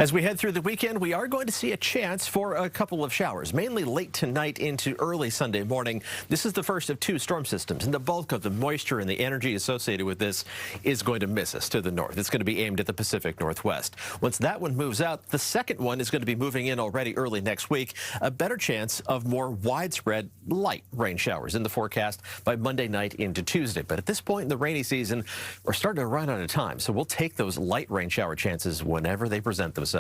As we head through the weekend, we are going to see a chance for a couple of showers, mainly late tonight into early Sunday morning. This is the first of two storm systems, and the bulk of the moisture and the energy associated with this is going to miss us to the north. It's going to be aimed at the Pacific Northwest. Once that one moves out, the second one is going to be moving in already early next week. A better chance of more widespread light rain showers in the forecast by Monday night into Tuesday. But at this point in the rainy season, we're starting to run out of time, so we'll take those light rain shower chances whenever they present themselves.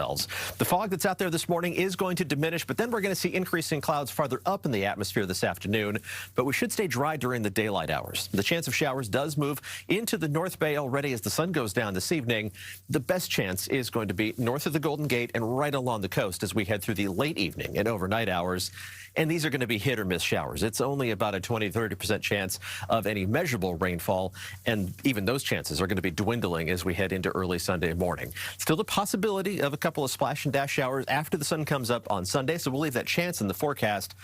The fog that's out there this morning is going to diminish, but then we're going to see increasing clouds farther up in the atmosphere this afternoon, but we should stay dry during the daylight hours. The chance of showers does move into the North Bay already as the sun goes down this evening. The best chance is going to be north of the Golden Gate and right along the coast as we head through the late evening and overnight hours. And these are going to be hit or miss showers. It's only about a 20–30% chance of any measurable rainfall, and even those chances are going to be dwindling as we head into early Sunday morning. Still the possibility of a couple of splash and dash showers after the sun comes up on Sunday, so we'll leave that chance in the forecast,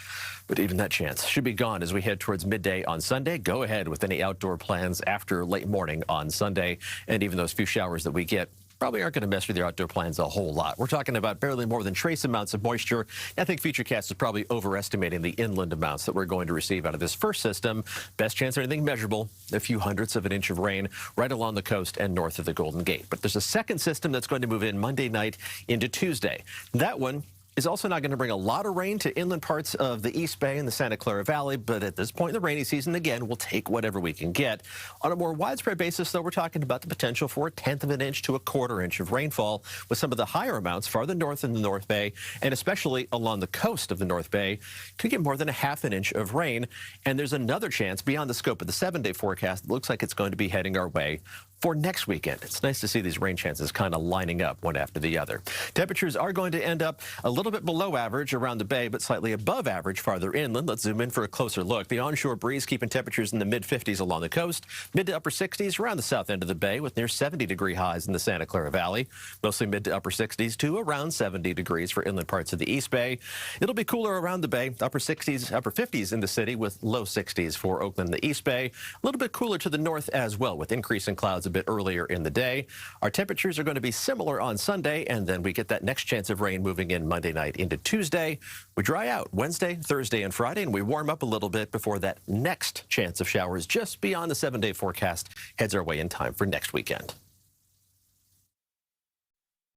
but even that chance should be gone as we head towards midday on Sunday. Go ahead with any outdoor plans after late morning on Sunday, and even those few showers that we get probably aren't going to mess with your outdoor plans a whole lot. We're talking about barely more than trace amounts of moisture. I think Futurecast is probably overestimating the inland amounts that we're going to receive out of this first system. Best chance of anything measurable, a few hundredths of an inch of rain right along the coast and north of the Golden Gate. But there's a second system that's going to move in Monday night into Tuesday. That one is also not going to bring a lot of rain to inland parts of the East Bay and the Santa Clara Valley, but at this point in the rainy season, again, we'll take whatever we can get. On a more widespread basis, though, we're talking about the potential for 1/10 of an inch to 1/4 inch of rainfall, with some of the higher amounts farther north in the North Bay, and especially along the coast of the North Bay, could get more than 1/2 inch of rain. And there's another chance beyond the scope of the 7-day forecast. It looks like it's going to be heading our way for next weekend. It's nice to see these rain chances kind of lining up one after the other. Temperatures are going to end up a little bit below average around the bay, but slightly above average farther inland. Let's zoom in for a closer look. The onshore breeze keeping temperatures in the mid-50s along the coast, mid to upper 60s around the south end of the bay, with near 70-degree highs in the Santa Clara Valley. Mostly mid to upper 60s to around 70 degrees for inland parts of the East Bay. It'll be cooler around the bay, upper 60s, upper 50s in the city, with low 60s for Oakland and the East Bay. A little bit cooler to the north as well, with increasing clouds a bit earlier in the day. Our temperatures are going to be similar on Sunday, and then we get that next chance of rain moving in Monday night into Tuesday. We dry out Wednesday, Thursday, and Friday, and we warm up a little bit before that next chance of showers just beyond the 7-day forecast heads our way in time for next weekend.